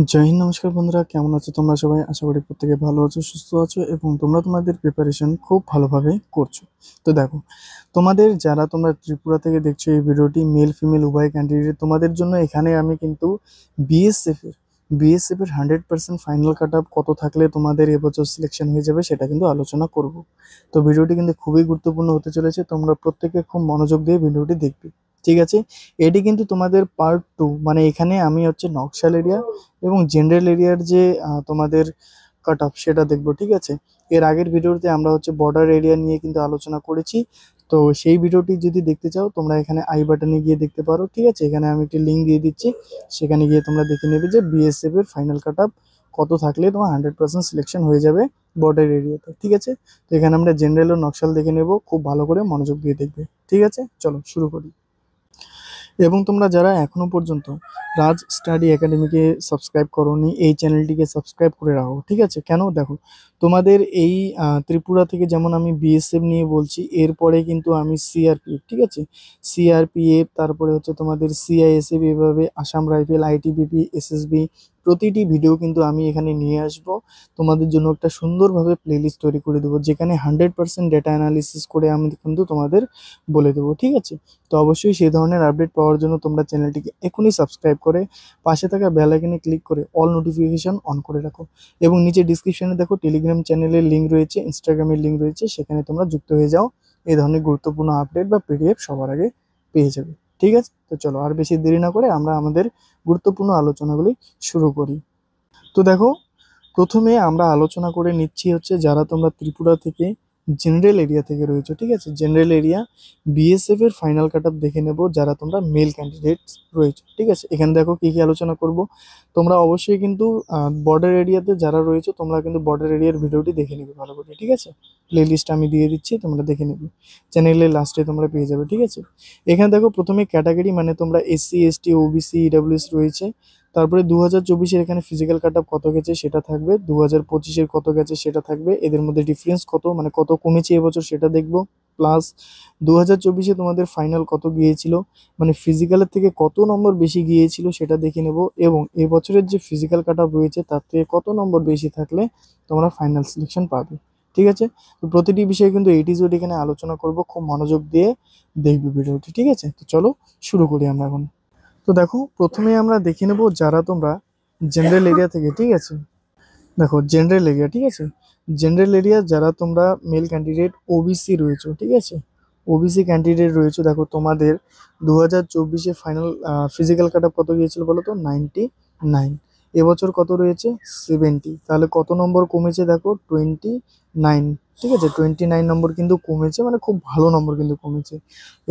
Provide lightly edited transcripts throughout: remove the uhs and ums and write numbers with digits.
জয় হিন্দ, নমস্কার বন্ধুরা, কেমন আছো তোমরা সবাই? আশা করি প্রত্যেকে ভালো আছো, সুস্থ আছো এবং তোমরা তোমাদের প্রিপারেশন খুব ভালোভাবে করছো। তো দেখো, তোমরা ত্রিপুরা থেকে দেখছো এই ভিডিওটি, মেল ফিমেল উভয় ক্যান্ডিডেট তোমাদের জন্য এখানে আমি কিন্তু বিএসএফ এর বিএসএফ এর 100% ফাইনাল কাট আপ কত থাকলে তোমাদের এবছর সিলেকশন হয়ে যাবে সেটা কিন্তু আলোচনা করব। তো ভিডিওটি কিন্তু খুবই গুরুত্বপূর্ণ হতে চলেছে, তোমরা প্রত্যেকে খুব মনোযোগ দিয়ে ভিডিওটি দেখবে। ঠিক আছে, এটি কিন্তু তোমাদের পার্ট 2, মানে এখানে আমি হচ্ছে নকশাল এরিয়া এবং জেনারেল এরিয়ার যে তোমাদের কাট অফ সেটা দেখবো। ঠিক আছে, এর আগের ভিডিওতে আমরা হচ্ছে বর্ডার এরিয়া নিয়ে কিন্তু আলোচনা করেছি। তো সেই ভিডিওটি যদি দেখতে চাও তোমরা এখানে আই বাটনে গিয়ে দেখতে পারো। ঠিক আছে, এখানে আমি একটি লিঙ্ক দিয়ে দিচ্ছি, সেখানে গিয়ে তোমরা দেখে নেবে যে বিএসএফ এর ফাইনাল কাট অফ কত থাকলে তোমার 100% সিলেকশন হয়ে যাবে বর্ডার এরিয়াতে। ঠিক আছে, তো এখানে আমরা জেনারেল ও নকশাল দেখে নেব, খুব ভালো করে মনোযোগ দিয়ে দেখবে। ঠিক আছে, চলো শুরু করি। এবং তোমরা যারা এখনো পর্যন্ত রাজ স্টাডি একাডেমিকে সাবস্ক্রাইব করোনি, এই চ্যানেলটিকে সাবস্ক্রাইব করে রাখো। ঠিক আছে, কেন দেখো, তোমাদের এই ত্রিপুরা থেকে যেমন আমি বিএসএফ নিয়ে বলছি, এরপরে কিন্তু আমি সিআরপিএফ, ঠিক আছে, সিআরপিএফ, তারপরে হচ্ছে তোমাদের সিআইএসএফ, এভাবে আসাম রাইফেল, আইটিবিপি, এসএসবি, প্রতিটি ভিডিও কিন্তু আমি এখানে নিয়ে আসব। তোমাদের জন্য একটা সুন্দরভাবে প্লেলিস্ট তৈরি করে দেবো, যেখানে 100% ডেটা অ্যানালিসিস করে আমি কিন্তু তোমাদের বলে দেবো। ঠিক আছে, তো অবশ্যই সেই ধরনের আপডেট পাওয়ার জন্য তোমরা চ্যানেলটিকে এখনই সাবস্ক্রাইব করে পাশে থাকা বেল আইকনে ক্লিক করে অল নোটিফিকেশন অন করে রাখো। এবং নিচে ডিসক্রিপশনে দেখো টেলিগ্রাম চ্যানেলের লিঙ্ক রয়েছে, ইনস্টাগ্রামের লিঙ্ক রয়েছে, সেখানে তোমরা যুক্ত হয়ে যাও। এই ধরনের গুরুত্বপূর্ণ আপডেট বা পিডিএফ সবার আগে পেয়ে যাবে। ঠিক আছে, তো চলো আর বেশি দেরি না করে আমরা আমাদের গুরুত্বপূর্ণ আলোচনাগুলি শুরু করি। তো দেখো, প্রথমে আমরা আলোচনা করে নিচ্ছি হচ্ছে যারা তোমরা ত্রিপুরা থেকে জেনারেল এরিয়া থেকে রয়েছে। ঠিক আছে, জেনারেল এরিয়া বিএসএফ এর ফাইনাল কাট আপ দেখে নেব যারা তোমরা মেল ক্যান্ডিডেট রয়েছে। ঠিক আছে, এখানে দেখো কি কি আলোচনা করব। তোমরা অবশ্যই কিন্তু বর্ডার এরিয়াতে যারা রয়েছে তোমরা কিন্তু বর্ডার এরিয়ার ভিডিওটি দেখে নেবে ভালো করে। ঠিক আছে, প্লে লিস্ট আমি দিয়ে দিচ্ছি, তোমরা দেখে নেবে, চ্যানেলের লাস্টে তোমরা পেয়ে যাবে। ঠিক আছে, এখানে দেখো প্রথমে ক্যাটাগরি, মানে তোমরা এসসি এসটি ওবিসি ইডাব্লিউএস রয়েছে। তারপরে 2024-এর এখানে ফিজিক্যাল কাট আপ কত গেছে সেটা থাকবে, 2025-এর কত গেছে সেটা থাকবে, এদের মধ্যে ডিফারেন্স কত, মানে কত কমেছে এবছর সেটা দেখবো। প্লাস 2024-এ তোমাদের ফাইনাল কত গিয়েছিল, মানে ফিজিক্যালের থেকে কত নম্বর বেশি গিয়েছিল সেটা দেখে নেব। এবং এবছরের যে ফিজিক্যাল কাট আপ রয়েছে তার থেকে কত নম্বর বেশি থাকলে তোমরা ফাইনাল সিলেকশন পাবে। ঠিক আছে, তো প্রতিটি বিষয়ে কিন্তু এইটিজোড এখানে আলোচনা করব, খুব মনোযোগ দিয়ে দেখবে ভিডিওটি। ঠিক আছে, তো চলো শুরু করি আমরা এখন। তো দেখো, প্রথমে আমরা দেখে নেব যারা তোমরা জেনারেল এরিয়া থেকে। ঠিক আছে, দেখো জেনারেল এরিয়া, ঠিক আছে, জেনারেল এরিয়া যারা তোমরা মেল ক্যান্ডিডেট ওবিসি রয়েছে। ঠিক আছে, ওবিসি ক্যান্ডিডেট রয়েছে, দেখো তোমাদের 2024-এ ফাইনাল ফিজিক্যাল কাট আপ কত গিয়েছিল বলো তো? 99। এবছর কত রয়েছে? 70। তাহলে কত নম্বর কমেছে দেখো? 29। ঠিক আছে, 29 নম্বর কিন্তু কমেছে, মানে খুব ভালো নম্বর কিন্তু কমেছে।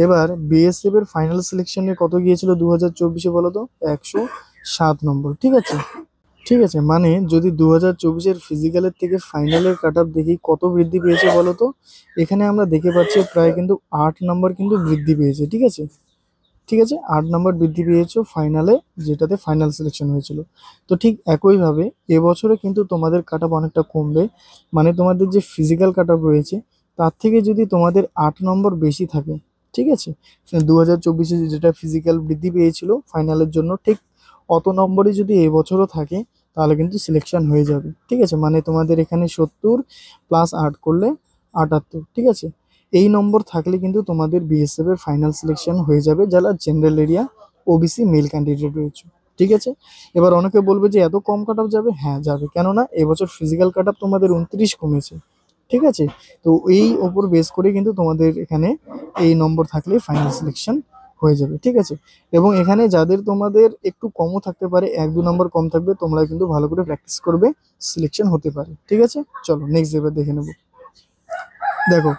এবার বিএসএফ এর ফাইনাল সিলেকশনে কত গিয়েছিল 2024-এ বলো তো? 107 নম্বর। ঠিক আছে, ঠিক আছে, মানে যদি 2024-এর ফিজিক্যালের থেকে ফাইনালের কাট আপ দেখি কত বৃদ্ধি পেয়েছে বলো তো? এখানে আমরা দেখে পাচ্ছি প্রায় কিন্তু 8 নম্বর কিন্তু বৃদ্ধি পেয়েছে। ঠিক আছে, ঠিক আছে, 8 নম্বর বৃদ্ধি পেয়েছে ফাইনালে, যেটাতে ফাইনাল সিলেকশন হয়েছিল। তো ঠিক একইভাবে এবছরে কিন্তু তোমাদের কাট আপ অনেকটা কমবে, মানে তোমাদের যে ফিজিক্যাল কাট আপ রয়েছে তার থেকে যদি তোমাদের 8 নম্বর বেশি থাকে, ঠিক আছে, 2024-এ যেটা ফিজিক্যাল বৃদ্ধি পেয়েছিল ফাইনালের জন্য, ঠিক অত নম্বরই যদি এবছরও থাকে তাহলে কিন্তু সিলেকশন হয়ে যাবে। ঠিক আছে, মানে তোমাদের এখানে 70 প্লাস 8 করলে 78। ঠিক আছে, এই নম্বর থাকলে কিন্তু তোমাদের বিএসএফ এর ফাইনাল সিলেকশন হয়ে যাবে যারা general area OBC male candidate রয়েছে। ঠিক আছে, এবার অনেকে বলবে যে এত কম কাট অফ যাবে, হ্যাঁ যাবে, কেননা এবছর ফিজিক্যাল কাট অফ তোমাদের 29 কমেছে। ঠিক আছে, তো এই ওপর বেস করে কিন্তু তোমাদের এখানে এই নম্বর থাকলে ফাইনাল সিলেকশন হয়ে যাবে। ঠিক আছে, এবং এখানে যাদের তোমাদের একটু কমও থাকতে পারে, 1-2 নম্বর কম থাকবে, তোমরা কিন্তু ভালো করে প্র্যাকটিস করবে, সিলেকশন হতে পারে। ঠিক আছে, চলো নেক্সট এবার দেখে নেব। দেখো,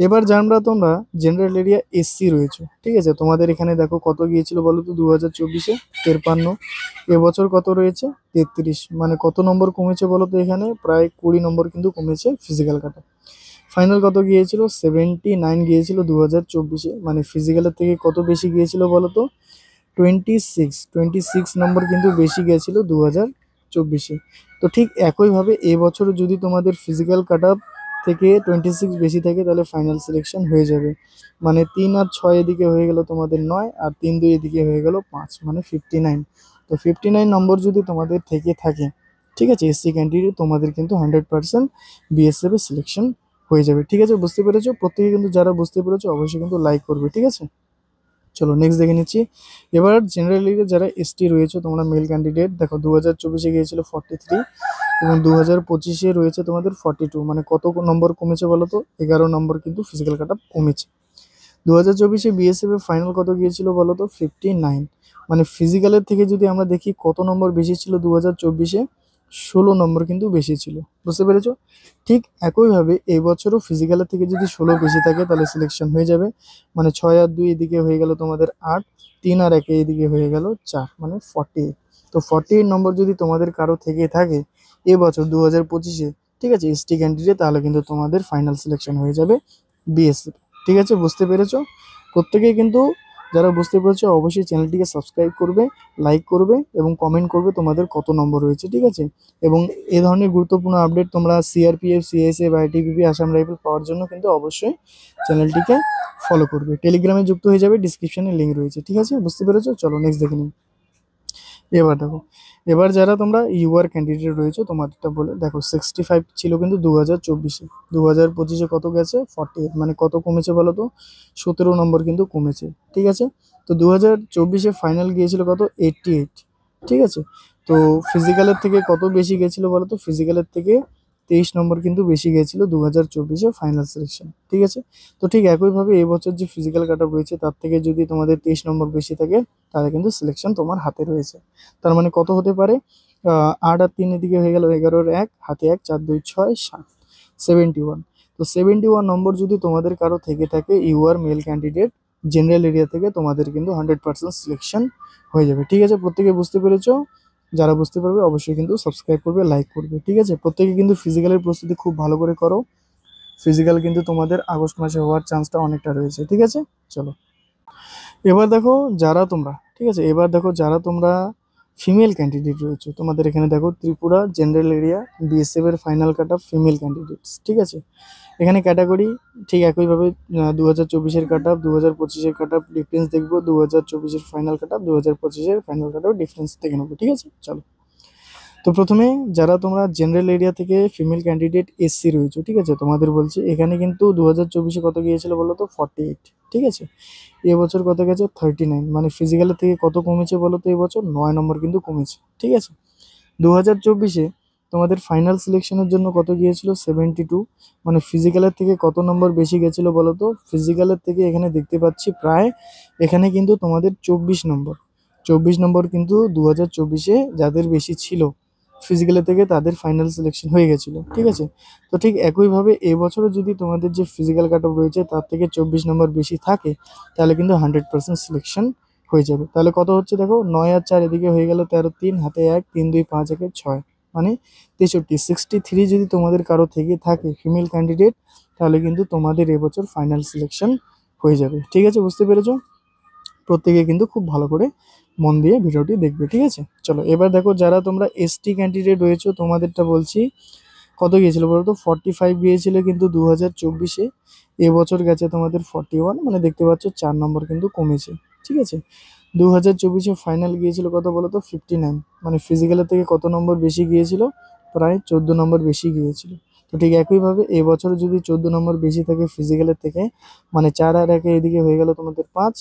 এবার জানবা তোমরা জেনারেল এরিয়া এসসি রয়েছে। ঠিক আছে, তোমাদের এখানে দেখো কত গিয়েছিল বলো তো 2024-এ? 53। এবছর কত রয়েছে? 33। মানে কত নম্বর কমেছে বলো তো? এখানে প্রায় 20 নম্বর কিন্তু কমেছে ফিজিক্যাল কাটা। ফাইনাল কত গিয়েছিল? 79 গিয়েছিল 2024-এ, মানে ফিজিক্যালের থেকে কত বেশি গিয়েছিল বলো তো? 26 নম্বর কিন্তু বেশি গিয়েছিল 2024-এ। তো ঠিক একইভাবে এবছর যদি তোমাদের ফিজিক্যাল কাট আপ থেকে 26 বেশি থাকে তাহলে ফাইনাল সিলেকশন হয়ে যাবে। মানে 3 আর 6 এদিকে হয়ে গেল তোমাদের 9, আর 3-2 এদিকে হয়ে গেল 5, মানে 59। তো 59 নম্বর যদি তোমাদের থেকে থাকে, ঠিক আছে, এসসি ক্যান্ডিডেট, তোমাদের কিন্তু 100% বিএসএফ এ সিলেকশন হয়ে যাবে। ঠিক আছে, বুঝতে পেরেছো? প্রত্যেকে কিন্তু যারা বুঝতে পেরেছো অবশ্যই কিন্তু লাইক করবে। ঠিক আছে, চলো নেক্সট দেখে নিচ্ছি। এবার জেনারেলি যারা এসটি রয়েছে তোমরা মেল ক্যান্ডিডেট, দেখো 2024-এ গিয়েছিল 43 এবং 2025-এ রয়েছে তোমাদের 42, মানে কত নম্বর কমেছে বলো তো? 11 নম্বর কিন্তু ফিজিক্যাল কাট অফ কমেছে। 2024-এ বিএসএফ এর ফাইনাল কত গিয়েছিল বলো তো? 59। মানে ফিজিক্যালের থেকে যদি আমরা দেখি কত নম্বর বেশি ছিল 2024-এ, 16 নম্বর কিন্তু বেশি ছিল। বুঝতে পেরেছো? ঠিক একইভাবে এই বছরও ফিজিক্যালের থেকে যদি 16 বেশি থাকে তাহলে সিলেকশন হয়ে যাবে। মানে 6 আর 2 এদিকে হয়ে গেল তোমাদের 8, 3 আর 1 এদিকে হয়ে গেল 4, মানে 48। তো 48 নম্বর যদি তোমাদের কারো থেকে থাকে এবছর 2025-এ, ঠিক আছে, এসটি ক্যান্ডিডেট, তাহলে কিন্তু তোমাদের ফাইনাল সিলেকশন হয়ে যাবে বিএসএফ। ঠিক আছে, বুঝতে পেরেছো? প্রত্যেকেই কিন্তু যারা বুঝতে পেরেছো অবশ্যই চ্যানেলটিকে সাবস্ক্রাইব করবে, লাইক করবে এবং কমেন্ট করবে তোমাদের কত নম্বর রয়েছে। ঠিক আছে, এবং এই ধরনের গুরুত্বপূর্ণ আপডেট তোমরা CRPF, CSF, ITBP, Assam rifle পাওয়ার জন্য কিন্তু অবশ্যই চ্যানেলটিকে ফলো করবে। টেলিগ্রামে যুক্ত হয়ে যাবে, ডিসক্রিপশনে লিঙ্ক রয়েছে। ঠিক আছে, বুঝতে পেরেছো? চলো নেক্সট দেখে নিই। এবার দেখো, এবার যারা তোমরা ইউআর ক্যান্ডিডেট রয়েছে তোমাদেরটা বলে দেখো, 65 ছিল কিন্তু 2024-এ, 2025-এ কত গেছে? 48, মানে কত কমেছে বলো তো? 17 নম্বর কিন্তু কমেছে। ঠিক আছে, তো 2024-এ ফাইনাল গিয়েছিল কত? 88। ঠিক আছে, তো ফিজিক্যালের থেকে কত বেশি গেছিল বলো তো? ফিজিক্যালের থেকে 23 নম্বর কিন্তু বেশি গিয়েছিল 2024-এ ফাইনাল সিলেকশন। ঠিক আছে, তো ঠিক একইভাবে এবছর যে ফিজিক্যাল কাট অফ রয়েছে তার থেকে যদি তোমাদের 23 নম্বর বেশি থাকে তাহলে কিন্তু সিলেকশন তোমার হাতে রয়েছে। তার মানে কত হতে পারে? 8 আর 3 এদিকে হয়ে গেল 11 আর 1, হাতে 1, 4 2 6 7, 71। তো 71 নম্বর যদি তোমাদের কারো থেকে থাকে UR male candidate general area থেকে, তোমাদের কিন্তু 100% সিলেকশন হয়ে যাবে। ঠিক আছে, প্রত্যেকে বুঝতে পেরেছো? যারা বুঝতে পারবে অবশ্যই কিন্তু সাবস্ক্রাইব করবে, লাইক করবে। ঠিক আছে, প্রত্যেকে কিন্তু ফিজিক্যালের প্রস্তুতি খুব ভালো করে করো। ফিজিক্যাল কিন্তু তোমাদের আগস্ট মাসে হওয়ার চান্সটা অনেকটা রয়েছে। ঠিক আছে, চলো এবার দেখো যারা তোমরা, ঠিক আছে, এবার দেখো যারা তোমরা ফিমেল ক্যান্ডিডেট রয়েছে তোমাদের এখানে দেখো ত্রিপুরা জেনারেল এরিয়া বিএসএফ এর final cut off female candidates. ঠিক আছে, এখানে ক্যাটাগরি ঠিক একইভাবে 2024-এর কাট অফ, 2025-এর কাট অফ ডিফারেন্স দেখবো, 2024-এর ফাইনাল কাট অফ, 2025-এর ফাইনাল কাট অফ ডিফারেন্স দেখে নেবো। ঠিক আছে, চলো। তো প্রথমে যারা তোমরা জেনারেল এরিয়া থেকে ফিমেল ক্যান্ডিডেট এসসি রয়েছে, ঠিক আছে, তোমাদের বলছি এখানে কিন্তু 2024-এ কত গিয়েছিল বলো তো? 48। ঠিক আছে, এবছর কত গেছে? 39। মানে ফিজিক্যালের থেকে কত কমেছে বলো তো? এবছর 9 নম্বর কিন্তু কমেছে। ঠিক আছে, 2024-এ তোমাদের ফাইনাল সিলেকশনের জন্য কত গিয়েছিল? 72। মানে ফিজিক্যালের থেকে কত নম্বর বেশি গেছিলো বলো তো? ফিজিক্যালের থেকে এখানে দেখতে পাচ্ছি প্রায় এখানে কিন্তু তোমাদের 24 নম্বর কিন্তু 2024-এ যাদের বেশি ছিল ফিজিক্যালের থেকে তাদের ফাইনাল সিলেকশন হয়ে গেছিলো। ঠিক আছে, তো ঠিক একইভাবে এবছরও যদি তোমাদের যে ফিজিক্যাল কাট অফ রয়েছে তার থেকে 24 নম্বর বেশি থাকে তাহলে কিন্তু 100% সিলেকশন হয়ে যাবে। তাহলে কত হচ্ছে দেখো, 9 আর 4 এদিকে হয়ে গেল 13, 3 হাতে 1, 3 2 5 1 6, মানে 63। 63 যদি তোমাদের কারো থেকে থাকে ফিমেল ক্যান্ডিডেট তাহলে কিন্তু তোমাদের এবছর ফাইনাল সিলেকশন হয়ে যাবে। ঠিক আছে, বুঝতে পেরেছো? প্রত্যেকে কিন্তু খুব ভালো করে মন দিয়ে ভিডিওটি দেখবে। ঠিক আছে, চলো এবার দেখো যারা তোমরা এসটি ক্যান্ডিডেট রয়েছো তোমাদেরটা বলছি কত গিয়েছিল বলতো? 45 গিয়েছিল কিন্তু 2024-এ, এবছর গেছে তোমাদের 41, মানে দেখতে পাচ্ছ 4 নম্বর কিন্তু কমেছে। ঠিক আছে, 2024-এ ফাইনাল গিয়েছিল কত বলতো? 59। মানে ফিজিক্যালের থেকে কত নম্বর বেশি গিয়েছিল? প্রায় 14 নম্বর বেশি গিয়েছিল। তো ঠিক একইভাবে এবছর যদি 14 নম্বর বেশি থাকে ফিজিক্যালের থেকে, মানে 4 আর 1 এদিকে হয়ে গেল তোমাদের 5,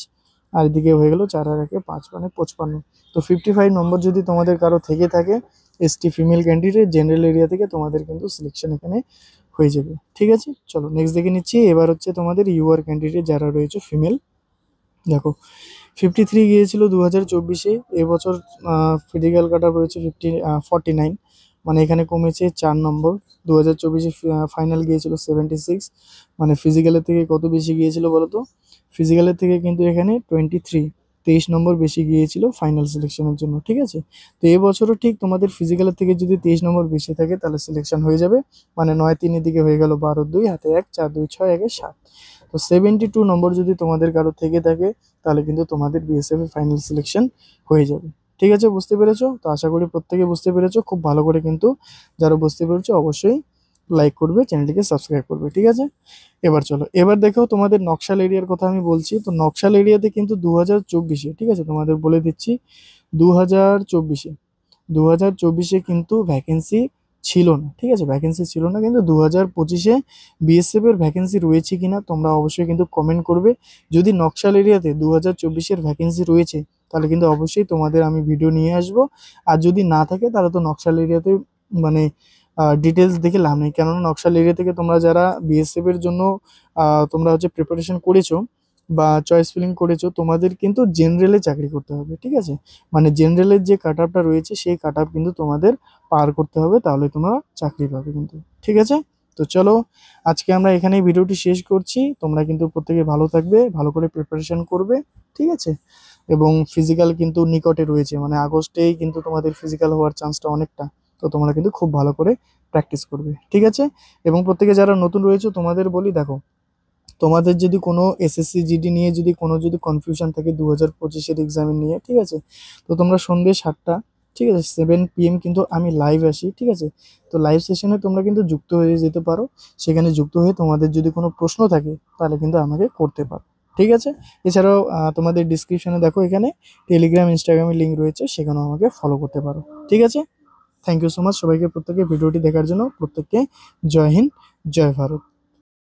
আর এদিকে হয়ে গেল 4 আর 1 5, মানে 55। তো 55 নম্বর যদি তোমাদের কারো থেকে থাকে ST female candidate general area থেকে, তোমাদের কিন্তু সিলেকশন এখানে হয়ে যাবে। ঠিক আছে, চলো নেক্সট দেখে নিচ্ছি। এবার হচ্ছে তোমাদের ইউআর ক্যান্ডিডেট যারা রয়েছে ফিমেল, দেখো 53 গিয়েছিল 2024-এ, এবছর ফিজিক্যাল কাটা রয়েছে 49, মানে এখানে কমেছে 4 নম্বর। 2024-এ ফাইনাল গিয়েছিল 76, মানে ফিজিক্যালের থেকে কত বেশি গিয়েছিল বলো তো? ফিজিক্যালের থেকে কিন্তু এখানে 23 নম্বর বেশি গিয়েছিল ফাইনাল সিলেকশনের জন্য। ঠিক আছে, তো এবছরও ঠিক তোমাদের ফিজিক্যালের থেকে যদি 23 নম্বর বেশি থাকে তাহলে সিলেকশন হয়ে যাবে। মানে 9 3 এদিকে হয়ে গেল 12 2, হাতে 1, 4 2 6 1 7। তো 72 নম্বর যদি তোমাদের কারো থেকে থাকে তাহলে কিন্তু তোমাদের বিএসএফ এর ফাইনাল সিলেকশন হয়ে যাবে। ঠিক আছে, বুঝতে পেরেছো? তো আশা করি প্রত্যেকে বুঝতে পেরেছো খুব ভালো করে, কিন্তু যারা বুঝতে পেরেছো অবশ্যই লাইক করবে, চ্যানেলটিকে সাবস্ক্রাইব করবে। ঠিক আছে, এবার চলো এবার দেখো তোমাদের নকশাল এরিয়ার কথা আমি বলছি। তো নকশাল এরিয়াতে কিন্তু 2024-এ, ঠিক আছে, তোমাদের বলে দিচ্ছি 2024-এ 2024-এ কিন্তু ভ্যাকেন্সি ছিল না, ঠিক আছে, ভ্যাকেন্সি ছিল না, কিন্তু 2025-এ বিএসএফ এর ভ্যাকেন্সি রয়েছে কিনা তোমরা অবশ্যই কিন্তু কমেন্ট করবে। যদি নকশাল এরিয়াতে 2024-এর ভ্যাকেন্সি রয়েছে তাহলে কিন্তু অবশ্যই তোমাদের আমি ভিডিও নিয়ে আসবো। আর যদি না থাকে তাহলে তো নকশাল এরিয়াতে মানে ডিটেলস দেখে লাভ নেই, কেননা নকশাল এরিয়া থেকে তোমরা যারা বিএসএফ এর জন্য তোমরা হচ্ছে প্রিপারেশন করেছো বা চয়েস ফিলিং করেছো, তোমাদের কিন্তু জেনারেলে চাকরি করতে হবে, ঠিক আছে। মানে জেনারেলের যে কাট আপটা রয়েছে সেই কাট আপ কিন্তু তোমাদের পার করতে হবে, তাহলে তোমরা চাকরি পাবে কিন্তু, ঠিক আছে। তো চলো, আজকে আমরা এখানেই ভিডিওটি শেষ করছি। তোমরা কিন্তু প্রত্যেকে ভালো থাকবে, ভালো করে প্রিপারেশন করবে, ঠিক আছে। এবং ফিজিক্যাল কিন্তু নিকটে রয়েছে, মানে আগস্টেই কিন্তু তোমাদের ফিজিক্যাল হওয়ার চান্সটা অনেকটা। তো তোমরা কিন্তু খুব ভালো করে প্র্যাকটিস করবে, ঠিক আছে। এবং প্রত্যেকে যারা নতুন রয়েছে তোমাদের বলি, দেখো, তোমাদের যদি কোনো এসএসসি জিডি নিয়ে যদি কনফিউশন থাকে 2025-এর এক্সাম নিয়ে, ঠিক আছে, তো তোমরা সন্ধ্যে 7টা, ঠিক আছে, 7 PM কিন্তু আমি লাইভ আসি, ঠিক আছে। তো লাইভ সেশনে তোমরা কিন্তু যুক্ত হয়ে যেতে পারো। সেখানে যুক্ত হয়ে তোমাদের যদি কোনো প্রশ্ন থাকে তাহলে কিন্তু আমাকে করতে পারো, ঠিক আছে। এছাড়াও তোমাদের ডিসক্রিপশনে দেখো, এখানে টেলিগ্রাম ইনস্টাগ্রামের লিঙ্ক রয়েছে, সেখানেও আমাকে ফলো করতে পারো, ঠিক আছে। থ্যাংক ইউ সো মাচ সবাইকে, প্রত্যেকে ভিডিওটি দেখার জন্য। প্রত্যেককে জয় হিন্দ, জয় ভারত।